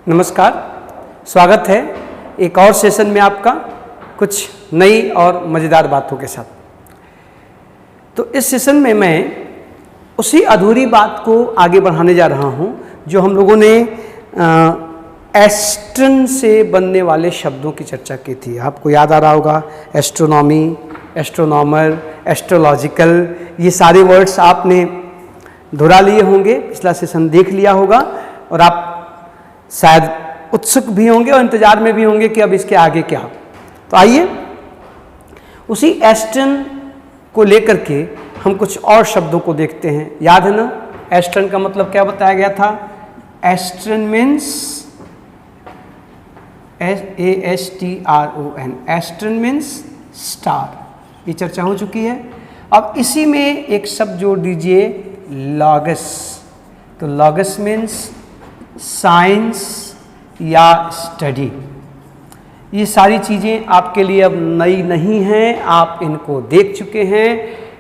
नमस्कार, स्वागत है एक और सेशन में आपका कुछ नई और मज़ेदार बातों के साथ। तो इस सेशन में मैं उसी अधूरी बात को आगे बढ़ाने जा रहा हूं जो हम लोगों ने एस्ट्रन से बनने वाले शब्दों की चर्चा की थी। आपको याद आ रहा होगा, एस्ट्रोनॉमी, एस्ट्रोनॉमर, एस्ट्रोलॉजिकल, ये सारे वर्ड्स आपने दोहरा लिए होंगे, पिछला सेशन देख लिया होगा और आप शायद उत्सुक भी होंगे और इंतजार में भी होंगे कि अब इसके आगे क्या। तो आइए उसी एस्ट्रन को लेकर के हम कुछ और शब्दों को देखते हैं। याद है ना, एस्ट्रन का मतलब क्या बताया गया था? एस्ट्रन मीन्स ASTRON, एस्ट्रन मीन्स स्टार। ये चर्चा हो चुकी है। अब इसी में एक शब्द जोड़ दीजिए, लॉगस। तो लॉगस मीन्स साइंस या स्टडी। ये सारी चीज़ें आपके लिए अब नई नहीं हैं, आप इनको देख चुके हैं।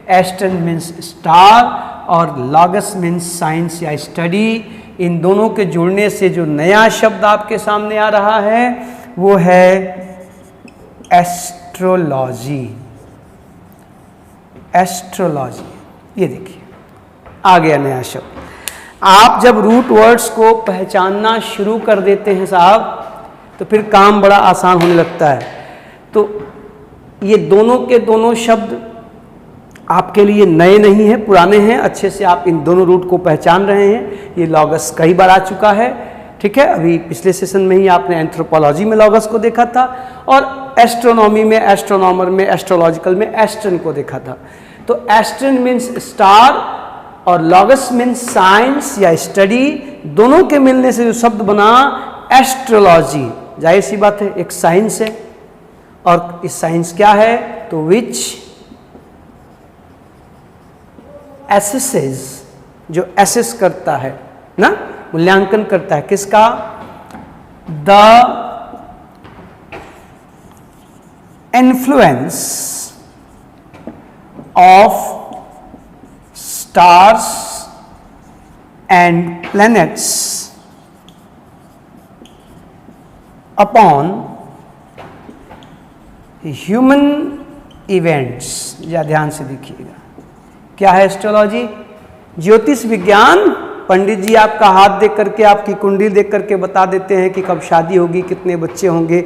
एस्ट्रन मीन्स स्टार और लॉगस मीन्स साइंस या स्टडी। इन दोनों के जुड़ने से जो नया शब्द आपके सामने आ रहा है वो है एस्ट्रोलॉजी। एस्ट्रोलॉजी, ये देखिए आ गया नया शब्द। आप जब रूट वर्ड्स को पहचानना शुरू कर देते हैं साहब, तो फिर काम बड़ा आसान होने लगता है। तो ये दोनों के दोनों शब्द आपके लिए नए नहीं हैं, पुराने हैं। अच्छे से आप इन दोनों रूट को पहचान रहे हैं। ये लॉगस कई बार आ चुका है, ठीक है। अभी पिछले सेशन में ही आपने एंथ्रोपोलॉजी में लॉगस को देखा था और एस्ट्रोनॉमी में, एस्ट्रोनॉमर में, एस्ट्रोलॉजिकल में एस्ट्रन को देखा था। तो एस्ट्रन मीन्स स्टार और लॉगस मीन्स साइंस या स्टडी। दोनों के मिलने से जो शब्द बना एस्ट्रोलॉजी, जाहिर सी बात है एक साइंस है। और इस साइंस क्या है? तो विच एसेसेस, जो एसेस करता है ना, मूल्यांकन करता है किसका? The influence of stars and planets upon human events। या ध्यान से देखिएगा, क्या है एस्ट्रोलॉजी? ज्योतिष विज्ञान। पंडित जी आपका हाथ देख करके, आपकी कुंडली देख करके बता देते हैं कि कब शादी होगी, कितने बच्चे होंगे,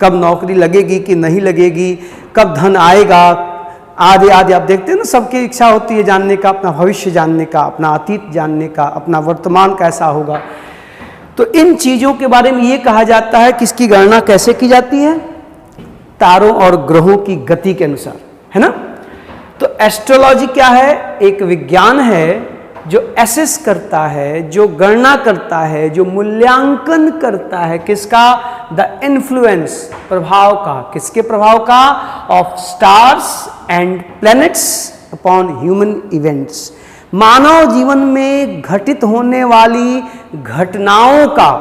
कब नौकरी लगेगी कि नहीं लगेगी, कब धन आएगा, आदि आदि। आप देखते हैं ना, सबकी इच्छा होती है जानने का, अपना भविष्य जानने का, अपना अतीत जानने का, अपना वर्तमान कैसा होगा। तो इन चीज़ों के बारे में ये कहा जाता है कि इसकी गणना कैसे की जाती है? तारों और ग्रहों की गति के अनुसार, है ना। तो एस्ट्रोलॉजी क्या है? एक विज्ञान है जो एसेस करता है, जो गणना करता है, जो मूल्यांकन करता है किसका? द इन्फ्लुएंस, प्रभाव का। किसके प्रभाव का? Of stars and planets upon human events. मानव जीवन में घटित होने वाली घटनाओं का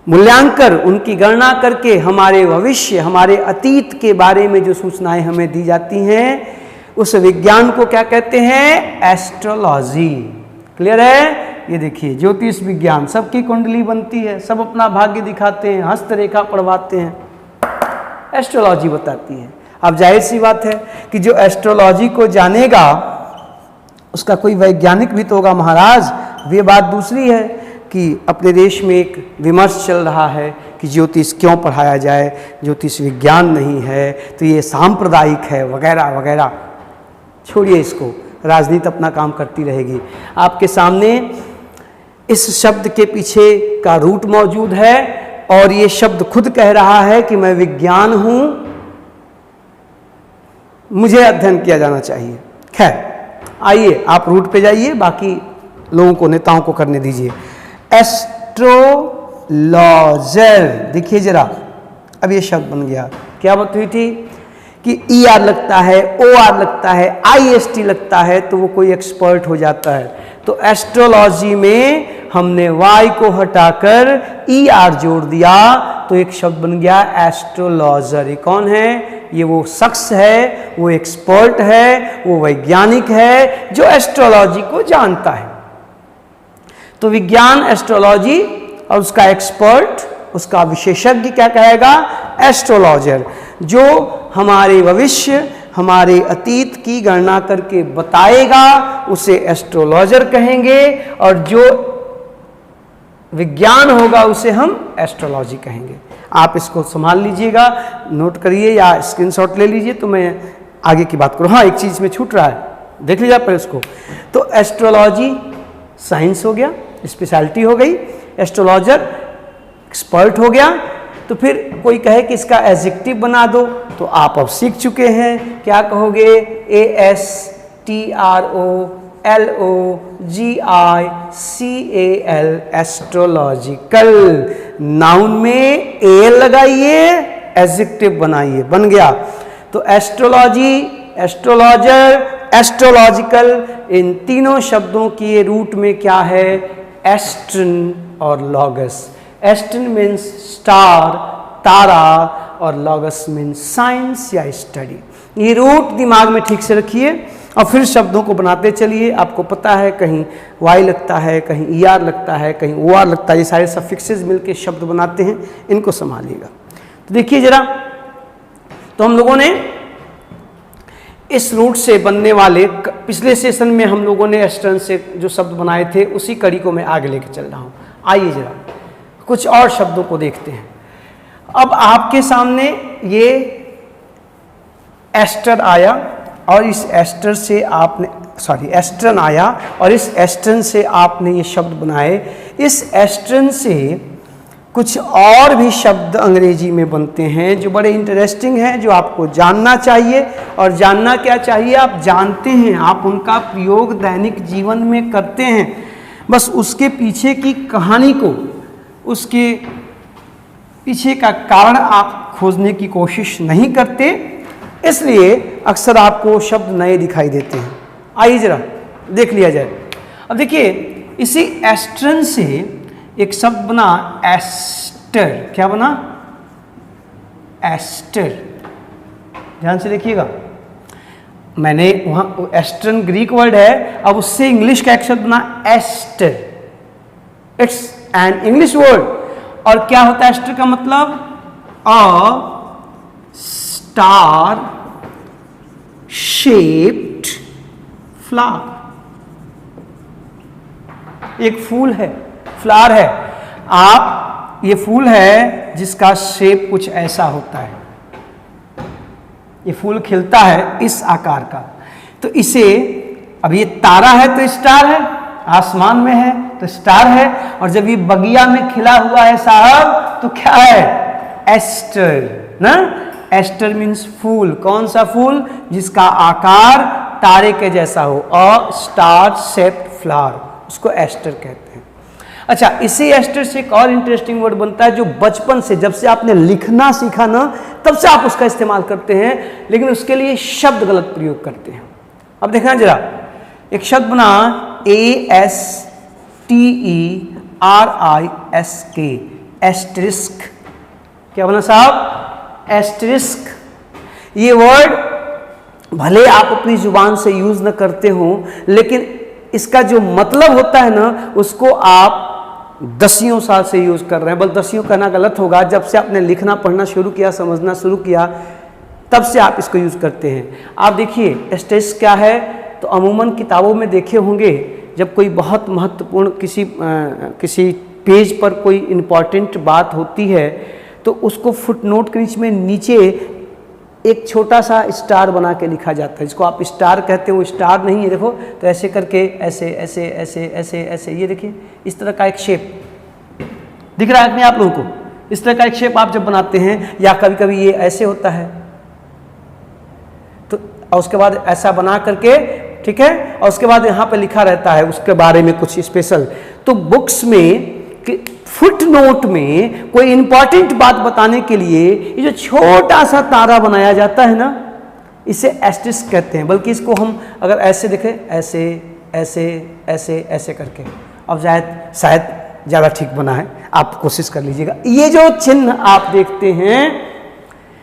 मूल्यांकन, उनकी गणना करके हमारे भविष्य, हमारे अतीत के बारे में जो सूचनाएं हमें दी जाती हैं, उस विज्ञान को क्या कहते हैं? एस्ट्रोलॉजी। क्लियर है? ये देखिए, ज्योतिष विज्ञान, सबकी कुंडली बनती है, सब अपना भाग्य दिखाते हैं, हस्तरेखा पढ़वाते हैं, एस्ट्रोलॉजी बताती है। अब जाहिर सी बात है कि जो एस्ट्रोलॉजी को जानेगा उसका कोई वैज्ञानिक भी तो होगा महाराज। ये बात दूसरी है कि अपने देश में एक विमर्श चल रहा है कि ज्योतिष क्यों पढ़ाया जाए, ज्योतिष विज्ञान नहीं है तो ये सांप्रदायिक है वगैरह वगैरह। छोड़िए इसको, राजनीति अपना काम करती रहेगी। आपके सामने इस शब्द के पीछे का रूट मौजूद है और ये शब्द खुद कह रहा है कि मैं विज्ञान हूं, मुझे अध्ययन किया जाना चाहिए। खैर आइए आप रूट पे जाइए, बाकी लोगों को, नेताओं को करने दीजिए। एस्ट्रोलॉजर, देखिए जरा, अब ये शब्द बन गया। क्या बात हुई थी कि ER लगता है, OR लगता है, IST लगता है तो वो कोई एक्सपर्ट हो जाता है। तो एस्ट्रोलॉजी में हमने Y को हटाकर ER जोड़ दिया तो एक शब्द बन गया एस्ट्रोलॉजर। ये कौन है? ये वो शख्स है, वो एक्सपर्ट है, वो वैज्ञानिक है जो एस्ट्रोलॉजी को जानता है। तो विज्ञान एस्ट्रोलॉजी और उसका एक्सपर्ट, उसका विशेषज्ञ क्या कहेगा? एस्ट्रोलॉजर। जो हमारे भविष्य, हमारे अतीत की गणना करके बताएगा उसे एस्ट्रोलॉजर कहेंगे, और जो विज्ञान होगा उसे हम एस्ट्रोलॉजी कहेंगे। आप इसको संभाल लीजिएगा, नोट करिए या स्क्रीनशॉट ले लीजिए, तो मैं आगे की बात करूँ। हाँ, एक चीज़ में छूट रहा है, देख लीजिए पर इसको। तो एस्ट्रोलॉजी साइंस हो गया, स्पेशलिटी हो गई, एस्ट्रोलॉजर एक्सपर्ट हो गया। तो फिर कोई कहे कि इसका एडजेक्टिव बना दो, तो आप अब सीख चुके हैं, क्या कहोगे? ASTROLOGICAL, astrological. नाउन में ए लगाइए, एडजेक्टिव बनाइए, बन गया। तो एस्ट्रोलॉजी, एस्ट्रोलॉजर, एस्ट्रोलॉजिकल, इन तीनों शब्दों की रूट में क्या है? एस्ट्रन और लॉगस। एस्ट्रन मीन्स स्टार, तारा, और लॉगस मीन्स साइंस या स्टडी। ये रूट दिमाग में ठीक से रखिए और फिर शब्दों को बनाते चलिए। आपको पता है कहीं वाई लगता है, कहीं ER लगता है, कहीं OR लगता है, ये सारे सफिक्सेस मिलके शब्द बनाते हैं, इनको संभालिएगा। तो देखिए जरा, तो हम लोगों ने इस रूट से बनने वाले, पिछले सेशन में हम लोगों ने एस्ट्रन से जो शब्द बनाए थे उसी कड़ी को मैं आगे लेके चल रहा हूँ। आइए जरा कुछ और शब्दों को देखते हैं। अब आपके सामने ये एस्टर आया और इस एस्टर से आपने, सॉरी एस्ट्रन आया और इस एस्ट्रन से आपने ये शब्द बनाए। इस एस्ट्रन से कुछ और भी शब्द अंग्रेजी में बनते हैं जो बड़े इंटरेस्टिंग हैं, जो आपको जानना चाहिए। और जानना क्या चाहिए? आप जानते हैं, आप उनका प्रयोग दैनिक जीवन में करते हैं, बस उसके पीछे की कहानी को, उसके पीछे का कारण आप खोजने की कोशिश नहीं करते, इसलिए अक्सर आपको शब्द नए दिखाई देते हैं। आइए जरा देख लिया जाए। अब देखिए, इसी एस्ट्रन से एक शब्द बना एस्टर। क्या बना? एस्टर। ध्यान से देखिएगा, मैंने वहां एस्ट्रन ग्रीक वर्ड है, अब उससे इंग्लिश का एक शब्द बना aster. It's an English word. और क्या होता है एस्टर का मतलब? A star shaped flower. एक फूल है, फ्लावर है। आप, ये फूल है जिसका शेप कुछ ऐसा होता है, ये फूल खिलता है इस आकार का। तो इसे, अब ये तारा है तो स्टार है, आसमान में है तो स्टार है, और जब ये बगिया में खिला हुआ है साहब तो क्या है? एस्टर ना। एस्टर मीन्स फूल। कौन सा फूल? जिसका आकार तारे के जैसा हो, अ स्टार शेप्ड फ्लावर, उसको एस्टर कहते हैं। अच्छा, इसी एस्टर से एक और इंटरेस्टिंग वर्ड बनता है जो बचपन से, जब से आपने लिखना सीखा ना, तब से आप उसका इस्तेमाल करते हैं, लेकिन उसके लिए शब्द गलत प्रयोग करते हैं। अब देखना जरा, एक शब्द बना ASTERISK, एस्टेरिस्क। क्या बना साहब? एस्टेरिस्क। ये वर्ड भले आप अपनी जुबान से यूज न करते हो, लेकिन इसका जो मतलब होता है ना, उसको आप दसियों साल से यूज कर रहे हैं। बल्कि दसियों कहना गलत होगा, जब से आपने लिखना पढ़ना शुरू किया, समझना शुरू किया, तब से आप इसको यूज करते हैं। आप देखिए एस्टेरिस्क क्या है, तो अमूमन किताबों में देखे होंगे, जब कोई बहुत महत्वपूर्ण किसी पेज पर कोई इम्पॉर्टेंट बात होती है, तो उसको फुटनोट के नीचे में नीचे एक छोटा सा स्टार बना के लिखा जाता है, जिसको आप स्टार कहते हो। वो स्टार नहीं है, देखो, तो ऐसे करके ऐसे ऐसे ऐसे ऐसे ऐसे, ये देखिए इस तरह का एक शेप दिख रहा है आप लोगों को। इस तरह का एक शेप आप जब बनाते हैं, या कभी कभी ये ऐसे होता है, तो और उसके बाद ऐसा बना करके, ठीक है, और उसके बाद यहाँ पे लिखा रहता है उसके बारे में कुछ स्पेशल। तो बुक्स में फुटनोट में कोई इंपॉर्टेंट बात बताने के लिए ये जो छोटा सा तारा बनाया जाता है ना, इसे एस्टेरिस्क कहते हैं। बल्कि इसको हम अगर ऐसे देखें, ऐसे ऐसे ऐसे ऐसे करके, अब शायद ज़्यादा ठीक बना है, आप कोशिश कर लीजिएगा। ये जो चिन्ह आप देखते हैं,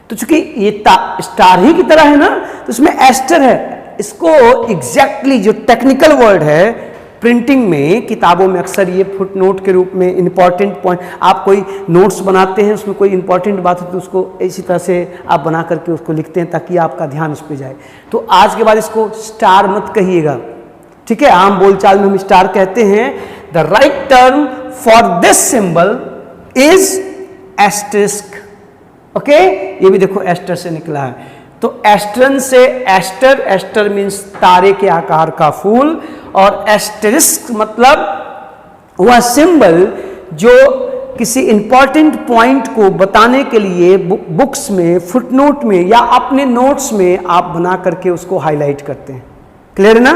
तो चूंकि ये स्टार ही की तरह है ना, तो इसमें एस्टर है। इसको एग्जैक्टली जो टेक्निकल वर्ड है, प्रिंटिंग में, किताबों में अक्सर ये फुट नोट के रूप में इंपॉर्टेंट पॉइंट, आप कोई नोट्स बनाते हैं उसमें कोई इंपॉर्टेंट बात हो तो उसको इसी तरह से आप बना करके उसको लिखते हैं ताकि आपका ध्यान उस पर जाए। तो आज के बाद इसको स्टार मत कहिएगा, ठीक है? आम बोलचाल में हम स्टार कहते हैं। The right term for this symbol is asterisk. Okay, ये भी देखो एस्टर से निकला है, तो एस्टरन से एस्टर, एस्टर मीन्स तारे के आकार का फूल, और एस्टेरिस्क मतलब वह सिंबल जो किसी इंपॉर्टेंट पॉइंट को बताने के लिए बुक्स में, फुटनोट में या अपने नोट्स में आप बना करके उसको हाईलाइट करते हैं। क्लियर है ना?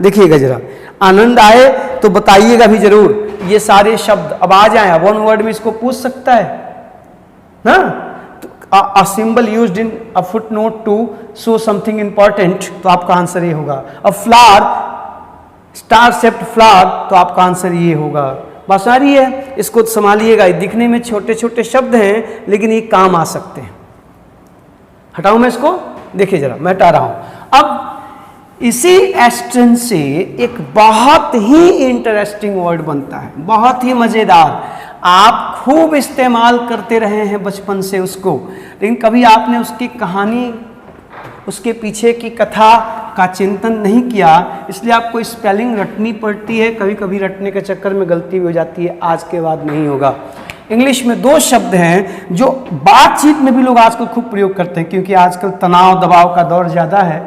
देखिएगा जरा, आनंद आए तो बताइएगा भी जरूर। ये सारे शब्द अब आ जाए, वन वर्ड में इसको पूछ सकता है ना? A symbol used in a footnote to show something important, तो आपका आंसर ये होगा। A flower, star shaped flower, तो आपका आंसर ये होगा। बस आ रही है, इसको संभालिएगा। दिखने में छोटे छोटे शब्द हैं लेकिन ये काम आ सकते हैं। हटाऊं मैं इसको? देखिए जरा, मैं हटा रहा हूं। अब इसी एस्टन से एक बहुत ही इंटरेस्टिंग वर्ड बनता है, बहुत ही मजेदार। आप खूब इस्तेमाल करते रहे हैं बचपन से उसको, लेकिन कभी आपने उसकी कहानी, उसके पीछे की कथा का चिंतन नहीं किया, इसलिए आपको स्पेलिंग रटनी पड़ती है। कभी कभी रटने के चक्कर में गलती भी हो जाती है, आज के बाद नहीं होगा। इंग्लिश में दो शब्द हैं जो बातचीत में भी लोग आजकल खूब प्रयोग करते हैं, क्योंकि आजकल तनाव दबाव का दौर ज़्यादा है,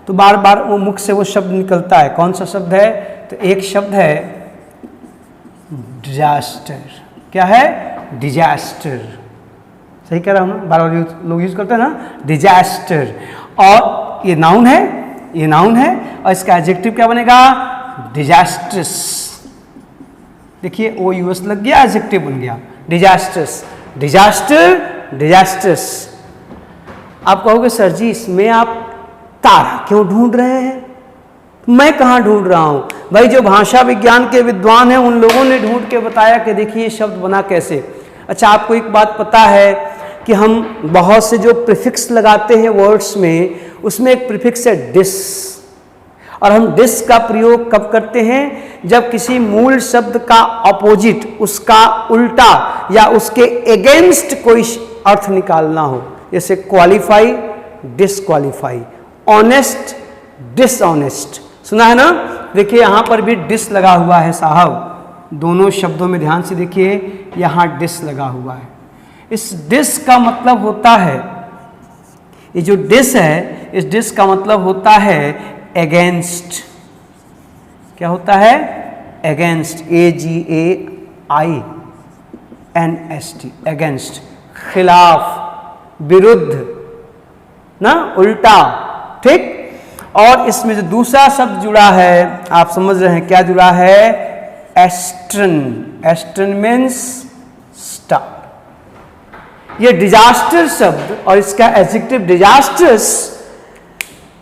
तो बार बार वो मुख से वो शब्द निकलता है। कौन सा शब्द है? तो एक शब्द है डिजास्टर। क्या है? डिजास्टर। सही कह रहा हूं ना? बार बार लोग यूज करते हैं ना, डिजास्टर। और ये नाउन है, ये नाउन है, और इसका एडजेक्टिव क्या बनेगा? डिजास्ट्रस। देखिए ओ यूएस लग गया, एडजेक्टिव बन गया डिजास्ट्रस। Disaster, disastrous. आप कहोगे सर जी इसमें आप तारा क्यों ढूंढ रहे हैं? मैं कहाँ ढूंढ रहा हूं भाई, जो भाषा विज्ञान के विद्वान हैं उन लोगों ने ढूंढ के बताया कि देखिए ये शब्द बना कैसे। अच्छा, आपको एक बात पता है कि हम बहुत से जो प्रीफिक्स लगाते हैं वर्ड्स में, उसमें एक प्रीफिक्स है डिस, और हम डिस का प्रयोग कब करते हैं? जब किसी मूल शब्द का अपोजिट, उसका उल्टा या उसके अगेंस्ट कोई अर्थ निकालना हो, जैसे क्वालिफाई, डिसक्वालीफाई, ऑनेस्ट, डिसऑनेस्ट। सुना है ना? देखिए यहां पर भी डिस लगा हुआ है साहब, दोनों शब्दों में ध्यान से देखिए, यहां डिस लगा हुआ है। इस डिस का मतलब होता है, ये जो डिस है, इस डिस का मतलब होता है अगेंस्ट। क्या होता है? अगेंस्ट, AGAINST, अगेंस्ट, खिलाफ, विरुद्ध ना, उल्टा। ठीक? और इसमें जो दूसरा शब्द जुड़ा है, आप समझ रहे हैं क्या जुड़ा है? एस्ट्रन। एस्ट्रन मीन्स स्टार। ये डिजास्टर शब्द और इसका एडजेक्टिव डिजास्टर्स,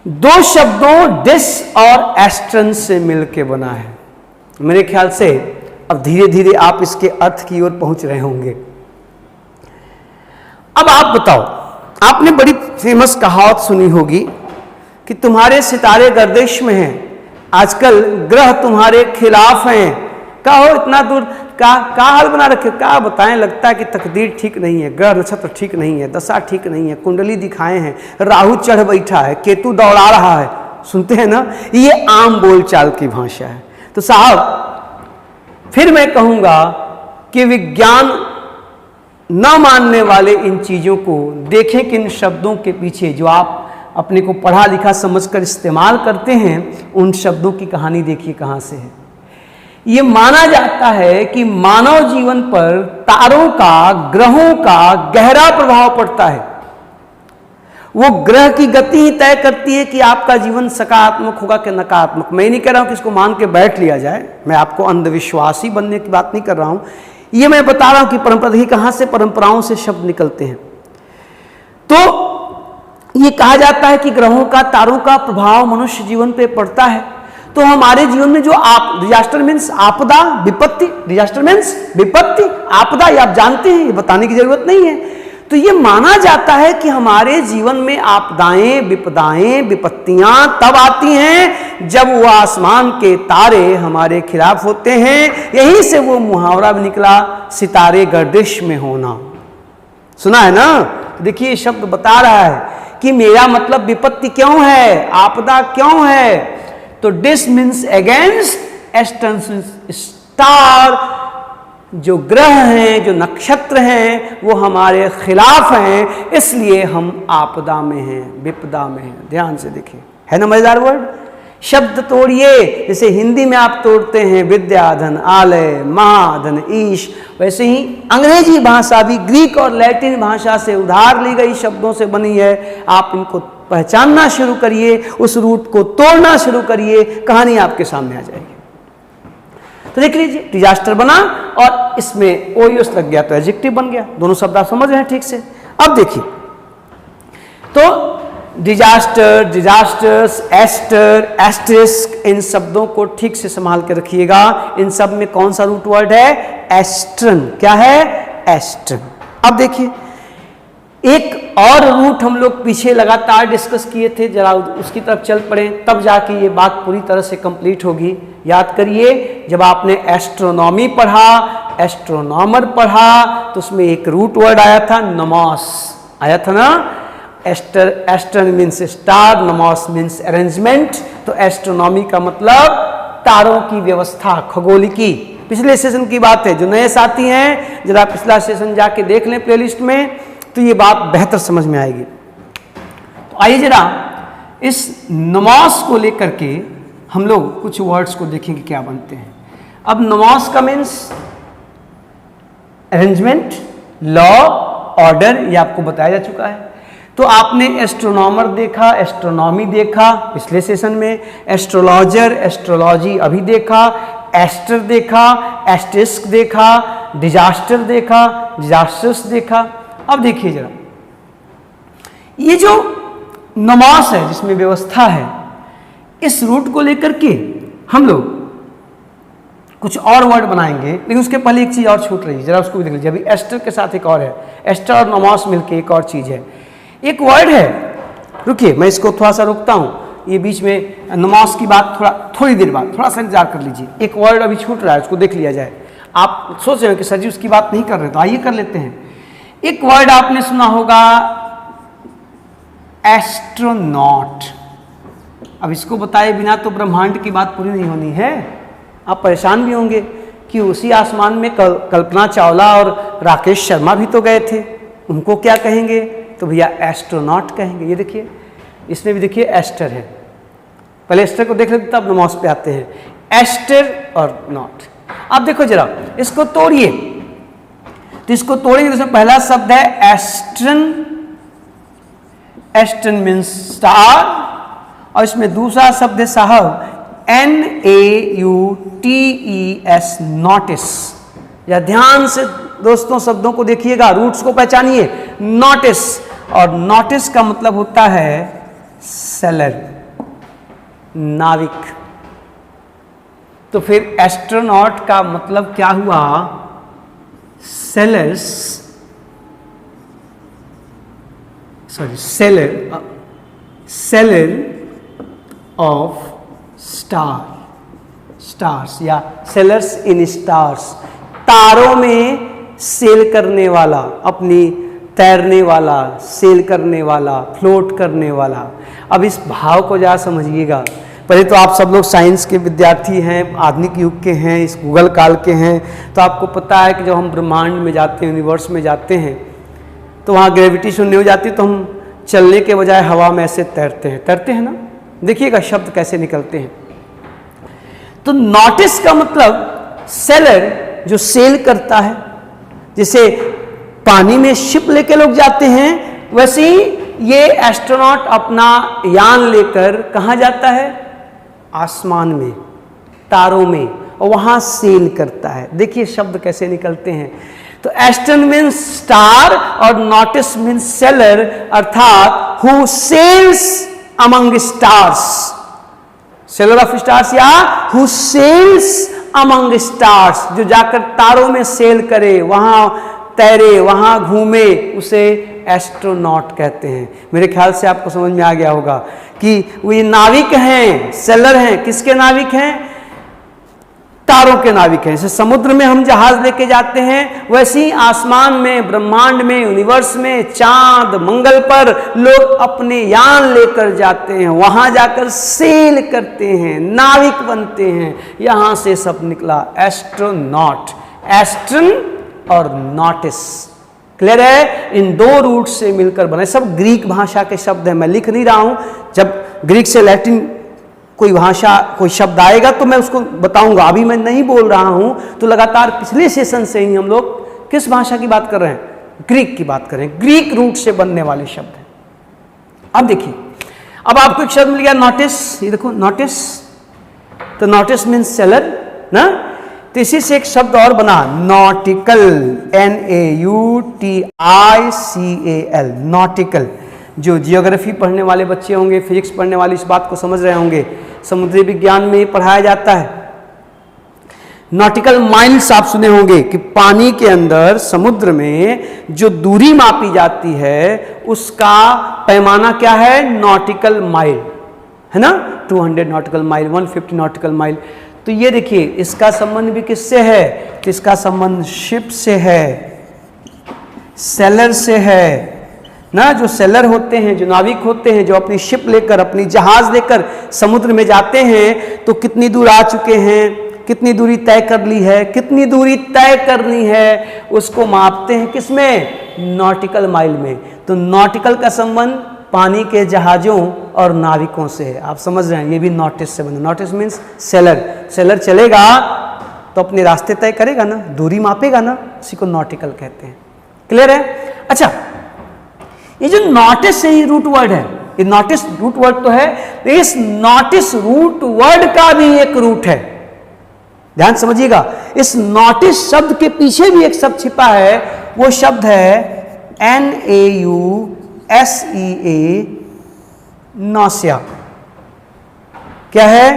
दो शब्दों डिस और एस्ट्रन से मिलके बना है। मेरे ख्याल से अब धीरे धीरे आप इसके अर्थ की ओर पहुंच रहे होंगे। अब आप बताओ, आपने बड़ी फेमस कहावत सुनी होगी कि तुम्हारे सितारे गर्दिश में हैं, आजकल ग्रह तुम्हारे खिलाफ हैं। कहो इतना दूर का हाल बना रखे, क्या बताएं, लगता है कि तकदीर ठीक नहीं है, ग्रह नक्षत्र ठीक नहीं है, दशा ठीक नहीं है, कुंडली दिखाए हैं, राहु चढ़ बैठा है, केतु दौड़ा रहा है। सुनते हैं ना? ये आम बोलचाल की भाषा है। तो साहब फिर मैं कहूंगा कि विज्ञान न मानने वाले इन चीजों को देखें कि इन शब्दों के पीछे जो आप अपने को पढ़ा लिखा समझकर इस्तेमाल करते हैं, उन शब्दों की कहानी देखिए कहां से है। ये माना जाता है कि मानव जीवन पर तारों का, ग्रहों का गहरा प्रभाव पड़ता है। वो ग्रह की गति ही तय करती है कि आपका जीवन सकारात्मक होगा कि नकारात्मक। मैं नहीं कह रहा हूं कि इसको मान के बैठ लिया जाए, मैं आपको अंधविश्वासी बनने की बात नहीं कर रहा हूं। ये मैं बता रहा हूं कि परंपरा देखिए कहां से परंपराओं से शब्द निकलते हैं। तो ये कहा जाता है कि ग्रहों का, तारों का प्रभाव मनुष्य जीवन पे पड़ता है। तो हमारे जीवन में जो डिजास्टर मीन्स आपदा, विपत्ति, डिजास्टर मीन्स विपत्ति, आपदा, ये आप जानते हैं, ये बताने की जरूरत नहीं है। तो ये माना जाता है कि हमारे जीवन में आपदाएं, विपदाएं, विपत्तियां तब आती हैं जब वो आसमान के तारे हमारे खिलाफ होते हैं। यहीं से वो मुहावरा भी निकला, सितारे गर्दिश में होना। सुना है ना? तो देखिए शब्द बता रहा है कि मेरा मतलब विपत्ति क्यों है, आपदा क्यों है। तो dis means against, astron star, जो ग्रह हैं, जो नक्षत्र हैं, वो हमारे खिलाफ हैं, इसलिए हम आपदा में हैं, विपदा में हैं। ध्यान से देखिए, है ना मजेदार वर्ड। शब्द तोड़िए, जैसे हिंदी में आप तोड़ते हैं विद्याधन, आलय, महाधन, ईश, वैसे ही अंग्रेजी भाषा भी ग्रीक और लैटिन भाषा से उधार ली गई शब्दों से बनी है। आप इनको पहचानना शुरू करिए, उस रूट को तोड़ना शुरू करिए, कहानी आपके सामने आ जाएगी। तो देख लीजिए, डिजास्टर बना और इसमें ओयूएस लग गया तो एडजेक्टिव बन गया। दोनों शब्द आप समझ रहे हैं ठीक से। अब देखिए, तो डिजास्टर, डिजास्टर्स, एस्टर, एस्टेरिस्क, इन शब्दों को ठीक से संभाल के रखिएगा। इन सब में कौन सा रूट वर्ड है? एस्ट्रन। क्या है? एस्ट्रन। अब देखिए, एक और रूट हम लोग पीछे लगातार डिस्कस किए थे, जरा उसकी तरफ चल पड़े, तब जाके ये बात पूरी तरह से कंप्लीट होगी। याद करिए, जब आपने एस्ट्रोनॉमी पढ़ा, एस्ट्रोनॉमर पढ़ा, तो उसमें एक रूट वर्ड आया था, नमॉस, आया था ना। Aster means star, nomos means arrangement. तो एस्ट्रोनॉमी का मतलब तारों की व्यवस्था, खगोलिकी। पिछले सेशन की बात है, जो नए साथी हैं जरा पिछला सेशन जाके देख लें प्लेलिस्ट में, तो ये बात बेहतर समझ में आएगी। तो आइए जरा इस नमॉस को लेकर के हम लोग कुछ वर्ड्स को देखेंगे क्या बनते हैं। अब नमॉस का मीन्स अरेंजमेंट, लॉ, ऑर्डर, ये आपको बताया जा चुका है। तो आपने एस्ट्रोनॉमर देखा, एस्ट्रोनॉमी देखा पिछले सेशन में, एस्ट्रोलॉजर, एस्ट्रोलॉजी अभी देखा, एस्टर देखा, एस्टेरिस्क देखा, डिजास्टर देखा, डिजास्टर्स देखा। अब देखिए जरा, ये जो नमॉस है जिसमें व्यवस्था है, इस रूट को लेकर के हम लोग कुछ और वर्ड बनाएंगे, लेकिन उसके पहले एक चीज और छूट रही है, जरा उसको भी देख लीजिए। अभी एस्टर के साथ एक और है, एस्टर और नमॉस मिलके एक और चीज है, एक वर्ड है। रुकिए, मैं इसको थोड़ा सा रोकता हूं, ये बीच में नमॉस की बात थोड़ी देर बाद थोड़ा सा इंतजार कर लीजिए। एक वर्ड अभी छूट रहा है, उसको देख लिया जाए। आप सोच रहे हो कि सर जी उसकी बात नहीं कर रहे, तो आइए कर लेते हैं। एक वर्ड आपने सुना होगा, एस्ट्रोनॉट। अब इसको बताए बिना तो ब्रह्मांड की बात पूरी नहीं होनी है। आप परेशान भी होंगे कि उसी आसमान में कल्पना चावला और राकेश शर्मा भी तो गए थे, उनको क्या कहेंगे? तो भैया एस्ट्रोनॉट कहेंगे। ये देखिए, इसमें भी देखिए एस्टर है। पहले एस्टर को देख लेते तब नमॉस पे आते हैं, एस्टर और नॉट। अब देखो जरा, इसको तोड़िए, तो इसको तोड़ेंगे तो इसमें पहला शब्द है एस्ट्रन। एस्ट्रन मीन्स स्टार, और इसमें दूसरा शब्द है साहब NAUTES, नोटिस। या ध्यान से दोस्तों शब्दों को देखिएगा, रूट्स को पहचानिए। नोटिस, और नोटिस का मतलब होता है सेलर, नाविक। तो फिर एस्ट्रोनॉट का मतलब क्या हुआ? सेलर ऑफ स्टार्स, या सेलर्स इन स्टार्स, तारों में सेल करने वाला, अपनी तैरने वाला, सेल करने वाला, फ्लोट करने वाला। अब इस भाव को जरा समझिएगा। पहले तो आप सब लोग साइंस के विद्यार्थी हैं, आधुनिक युग के हैं, इस गूगल काल के हैं, तो आपको पता है कि जब हम ब्रह्मांड में जाते हैं, यूनिवर्स में जाते हैं, तो वहाँ ग्रेविटी शून्य हो जाती है, तो हम चलने के बजाय हवा में ऐसे तैरते हैं ना। देखिएगा शब्द कैसे निकलते हैं। तो नोटिस का मतलब सेलर, जो सेल करता है। जैसे पानी में शिप लेके लोग जाते हैं, वैसे ही ये एस्ट्रोनॉट अपना यान लेकर कहाँ जाता है? आसमान में, तारों में, और वहां सेल करता है। देखिए शब्द कैसे निकलते हैं। तो एस्ट्रन मीन्स स्टार और नोटिस मीन्स सेलर, अर्थात who sails among stars, sailor of stars, या हु सेल्स अमंग स्टार्स, जो जाकर तारों में सेल करे, वहां तैरे, वहां घूमे, उसे एस्ट्रोनॉट कहते हैं। मेरे ख्याल से आपको समझ में आ गया होगा कि वो ये नाविक हैं, सेलर हैं। किसके नाविक हैं? तारों के नाविक हैं। जैसे समुद्र में हम जहाज लेके जाते हैं, वैसे ही आसमान में, ब्रह्मांड में, यूनिवर्स में, चांद, मंगल पर लोग अपने यान लेकर जाते हैं, वहां जाकर सेल करते हैं, नाविक बनते हैं। यहां से सब निकला एस्ट्रोनॉट, एस्ट्रन और नॉटिस। क्लियर है? इन दो रूट से मिलकर बने, सब ग्रीक भाषा के शब्द हैं। मैं लिख नहीं रहा हूं, जब ग्रीक से लैटिन कोई भाषा, कोई शब्द आएगा तो मैं उसको बताऊंगा। अभी मैं नहीं बोल रहा हूं, तो लगातार पिछले सेशन से ही हम लोग किस भाषा की बात कर रहे हैं? ग्रीक की बात कर रहे हैं। ग्रीक रूट से बनने वाले शब्द हैं। अब देखिए, अब आपको एक शब्द मिल गया नॉटिस। ये देखो नॉटिस, तो नॉटिस मीन्स सेलर ना। तो इसी से एक शब्द और बना, नॉटिकल, NAUTICAL, नॉटिकल। जो जियोग्राफी पढ़ने वाले बच्चे होंगे, फिजिक्स पढ़ने वाले इस बात को समझ रहे होंगे, समुद्री विज्ञान में पढ़ाया जाता है। नॉटिकल माइल्स आप सुने होंगे कि पानी के अंदर, समुद्र में जो दूरी मापी जाती है उसका पैमाना क्या है? नॉटिकल माइल, है ना। 200 नॉटिकल माइल, 150 नॉटिकल माइल। तो ये देखिए, इसका संबंध भी किससे है? तो इसका संबंध शिप से है, सेलर से है ना। जो सेलर होते हैं, जो नाविक होते हैं, जो अपनी शिप लेकर, अपनी जहाज लेकर समुद्र में जाते हैं, तो कितनी दूर आ चुके हैं, कितनी दूरी तय कर ली है, कितनी दूरी तय करनी है, उसको मापते हैं किसमें? नॉटिकल माइल में। तो नॉटिकल का संबंध पानी के जहाजों और नाविकों से है। आप समझ रहे हैं, ये भी नॉटिस से बना। Notice means seller. सेलर चलेगा तो अपने रास्ते तय करेगा ना, दूरी मापेगा ना, उसी को नॉटिकल कहते हैं। क्लियर है? अच्छा, ये जो नॉटिस है, ये रूट वर्ड है। ये नॉटिस रूट वर्ड तो है, इस नॉटिस रूट वर्ड का भी एक रूट है। ध्यान समझिएगा, इस नॉटिस शब्द के पीछे भी एक शब्द छिपा है। वो शब्द है NAUSEA, नौसिया। क्या है?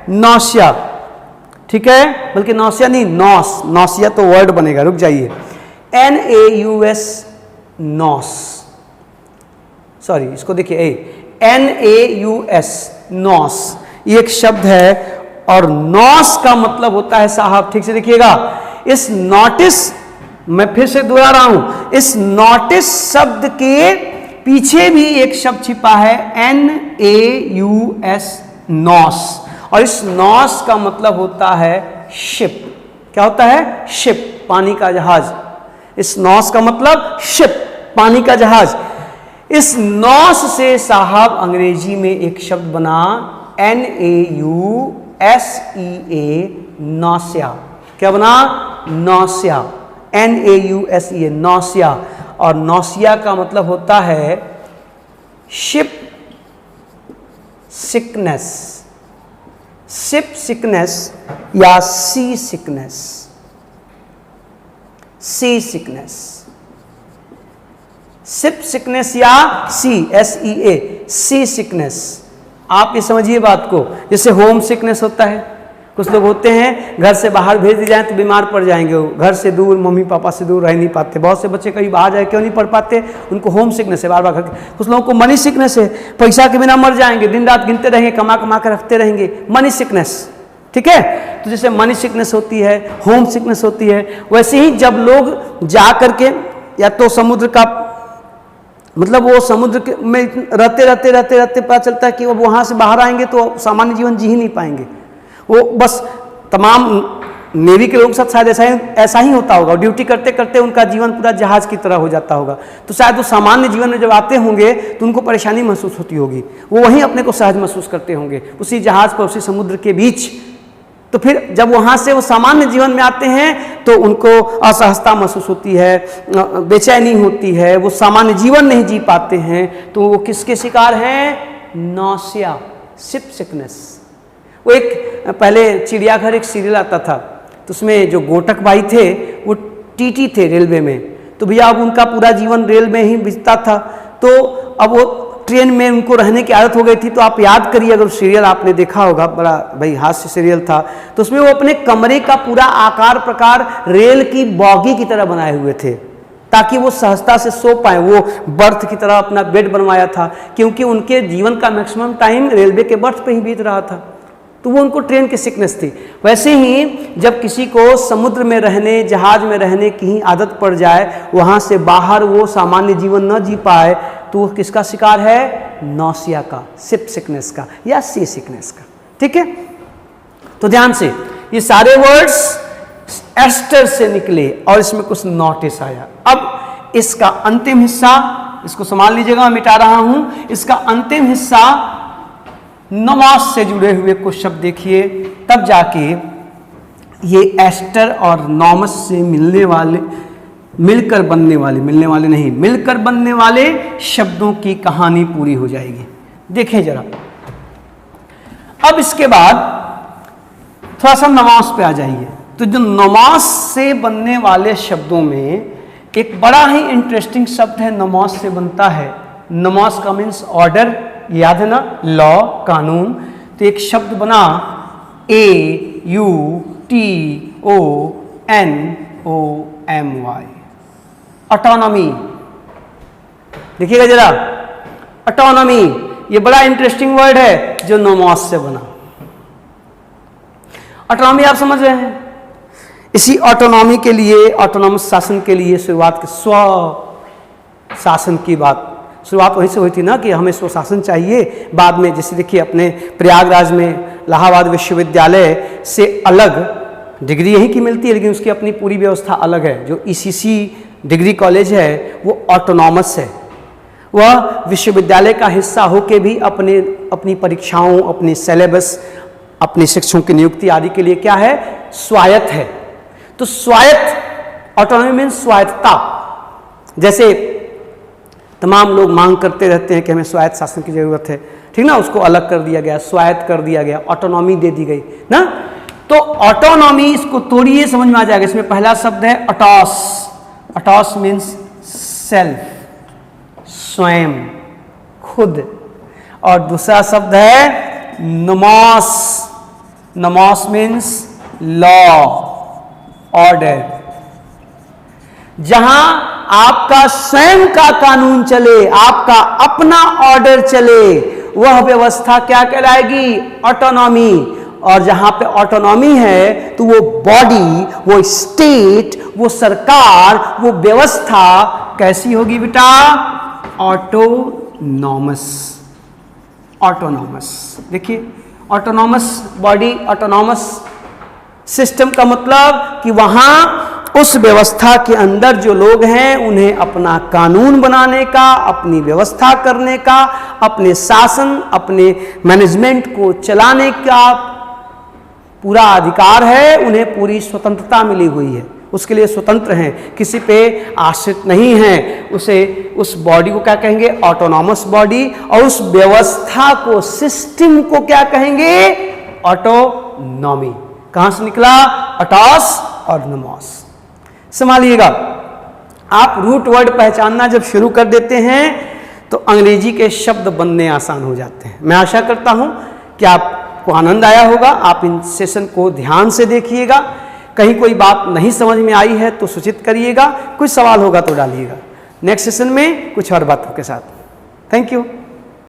नौसिया। ठीक है, बल्कि नौसिया नहीं, नॉस, नौसिया तो वर्ड बनेगा। रुक जाइए, NAUS, नॉस, सॉरी, इसको देखिए, NAUS, नॉस, ये एक शब्द है। और नॉस का मतलब होता है साहब, ठीक से देखिएगा, इस नॉटिस, मैं फिर से दोहरा रहा हूं, इस नॉटिस शब्द के पीछे भी एक शब्द छिपा है, NAUS, नॉस। और इस नॉस का मतलब होता है शिप। क्या होता है? शिप, पानी का जहाज। इस नॉस का मतलब शिप, पानी का जहाज। इस नॉस से साहब अंग्रेजी में एक शब्द बना, NAUSEA, नौसिया। क्या बना? Nausea, NAUSEA, nausea. और नौसिया का मतलब होता है शिप सिकनेस, शिप सिकनेस या सी सिकनेस, सी सिकनेस, शिप सिकनेस या SEA, सी सिकनेस। आप ये समझिए बात को, जैसे होम सिकनेस होता है। कुछ लोग होते हैं घर से बाहर भेज दिए जाए तो बीमार पड़ जाएंगे, वो घर से दूर, मम्मी पापा से दूर रह नहीं पाते। बहुत से बच्चे कहीं बाहर जाए क्यों नहीं पढ़ पाते? उनको होम सिकनेस है, बार बार घर। कुछ लोगों को मनी सिकनेस है, पैसा के बिना मर जाएंगे, दिन रात गिनते रहेंगे, कमा कमा कर रखते रहेंगे, मनी सिकनेस। ठीक है, तो जैसे मनी सिकनेस होती है, होम सिकनेस होती है, वैसे ही जब लोग जा करके या तो समुद्र का, मतलब वो समुद्र में रहते रहते रहते रहते पता चलता है कि वो वहाँ से बाहर आएंगे तो सामान्य जीवन जी ही नहीं पाएंगे। वो बस तमाम नेवी के लोगों के साथ शायद ऐसा ही होता होगा, ड्यूटी करते करते उनका जीवन पूरा जहाज की तरह हो जाता होगा। तो शायद वो सामान्य जीवन में जब आते होंगे तो उनको परेशानी महसूस होती होगी, वो वहीं अपने को सहज महसूस करते होंगे उसी जहाज पर, उसी समुद्र के बीच। तो फिर जब वहाँ से वो सामान्य जीवन में आते हैं तो उनको असहजता महसूस होती है, बेचैनी होती है, वो सामान्य जीवन नहीं जी पाते हैं। तो वो किसके शिकार हैं? Nausea, ship sickness. वो एक पहले चिड़ियाघर एक सीरियल आता था, तो उसमें जो गोटक भाई थे वो टीटी थे रेलवे में। तो भैया अब उनका पूरा जीवन रेल में ही बीतता था, तो अब वो ट्रेन में उनको रहने की आदत हो गई थी। तो आप याद करिए, अगर सीरियल आपने देखा होगा, बड़ा भाई हास्य सीरियल था, तो उसमें वो अपने कमरे का पूरा आकार प्रकार रेल की बॉगी की तरह बनाए हुए थे। ताकि वो सहजता से सो पाए। वो बर्थ की तरह अपना बेड बनवाया था, क्योंकि उनके जीवन का मैक्सिमम टाइम रेलवे के बर्थ पे ही बीत रहा था, तो वो उनको ट्रेन की सिकनेस थी। वैसे ही जब किसी को समुद्र में रहने, जहाज में रहने की ही आदत पड़ जाए, वहाँ से बाहर वो सामान्य जीवन न जी पाए, तो वो किसका शिकार है? नौसिया का, शिप सिकनेस का या सी सिकनेस का। ठीक है, तो ध्यान से, ये सारे वर्ड्स एस्टर से निकले और इसमें कुछ नोटिस आया। अब इसका अंतिम हिस्सा, इसको संभाल लीजिएगा, मैं मिटा रहा हूं। इसका अंतिम हिस्सा नमाज से जुड़े हुए कुछ शब्द देखिए, तब जाके ये एस्टर और नॉमस से मिलने वाले, मिलकर बनने वाले शब्दों की कहानी पूरी हो जाएगी। देखें जरा, अब इसके बाद थोड़ा सा नमाज पे आ जाइए। तो जो नमाज से बनने वाले शब्दों में एक बड़ा ही इंटरेस्टिंग शब्द है, नमाज से बनता है। नमाज का मीन्स ऑर्डर, याद है ना, लॉ, कानून। तो एक शब्द बना AUTONOMY, ऑटोनॉमी। देखिएगा जरा, ऑटोनॉमी ये बड़ा इंटरेस्टिंग वर्ड है जो नमाज से बना। ऑटोनॉमी आप समझ रहे हैं? इसी ऑटोनॉमी के लिए, ऑटोनॉमस शासन के लिए शुरुआत की, स्व शासन की बात शुरुआत वहीं से हुई थी ना, कि हमें स्वशासन चाहिए। बाद में जैसे देखिए अपने प्रयागराज में इलाहाबाद विश्वविद्यालय से अलग डिग्री यहीं की मिलती है, लेकिन उसकी अपनी पूरी व्यवस्था अलग है। जो ECC डिग्री कॉलेज है वो ऑटोनॉमस है, वह विश्वविद्यालय का हिस्सा होके भी अपनी परीक्षाओं, अपनी सिलेबस, अपनी शिक्षकों की नियुक्ति आदि के लिए क्या है? स्वायत्त है। तो स्वायत्त, ऑटोनॉमी मीन्स स्वायत्तता। जैसे तमाम लोग मांग करते रहते हैं कि हमें स्वायत्त शासन की जरूरत है, ठीक ना, उसको अलग कर दिया गया, स्वायत्त कर दिया गया, ऑटोनॉमी दे दी गई ना। तो ऑटोनॉमी, इसको तोड़िए समझ में आ जाएगा। इसमें पहला शब्द है अटॉस। अटॉस मीन्स सेल्फ, स्वयं, खुद। और दूसरा शब्द है नमास। नमास मीन्स लॉ, ऑर्डर। जहां आपका स्वयं का कानून चले, आपका अपना ऑर्डर चले, वह व्यवस्था क्या कहलाएगी? ऑटोनॉमी। और जहां पे ऑटोनॉमी है तो वो बॉडी, वो स्टेट, वो सरकार, वो व्यवस्था कैसी होगी बेटा? ऑटोनॉमस। ऑटोनॉमस, देखिए, ऑटोनॉमस बॉडी, ऑटोनॉमस सिस्टम का मतलब कि वहां उस व्यवस्था के अंदर जो लोग हैं उन्हें अपना कानून बनाने का, अपनी व्यवस्था करने का, अपने शासन, अपने मैनेजमेंट को चलाने का पूरा अधिकार है। उन्हें पूरी स्वतंत्रता मिली हुई है, उसके लिए स्वतंत्र हैं, किसी पे आश्रित नहीं हैं। उस बॉडी को क्या कहेंगे? Autonomous body. और उस व्यवस्था को, सिस्टम को क्या कहेंगे? ऑटोनॉमी। कहां से निकला? अटॉस और नमॉस। संभालिएगा, आप रूट वर्ड पहचानना जब शुरू कर देते हैं तो अंग्रेजी के शब्द बनने आसान हो जाते हैं। मैं आशा करता हूं कि आपको आनंद आया होगा। आप इन सेशन को ध्यान से देखिएगा। कहीं कोई बात नहीं समझ में आई है तो सूचित करिएगा, कुछ सवाल होगा तो डालिएगा। नेक्स्ट सेशन में कुछ और बातों के साथ। Thank you.